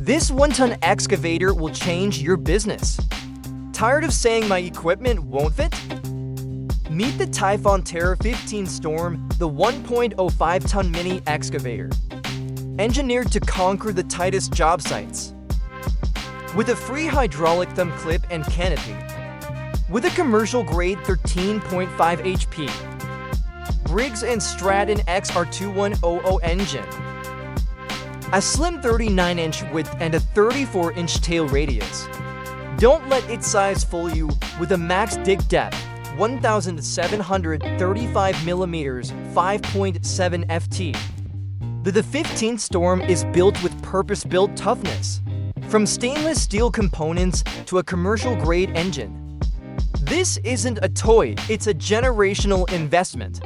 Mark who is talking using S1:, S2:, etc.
S1: This 1-ton excavator will change your business. Tired of saying my equipment won't fit? Meet the TYPHON TERROR XV Storm, the 1.05-ton mini excavator. Engineered to conquer the tightest job sites. With a free hydraulic thumb clip and canopy. With a commercial-grade 13.5 HP. Briggs & Stratton XR2100 engine. A slim 39-inch width and a 34-inch tail radius. Don't let its size fool you with a max dig depth, 1,735 millimeters, 5.7 ft. The 15 Storm is built with purpose-built toughness, from stainless steel components to a commercial-grade engine. This isn't a toy, it's a generational investment.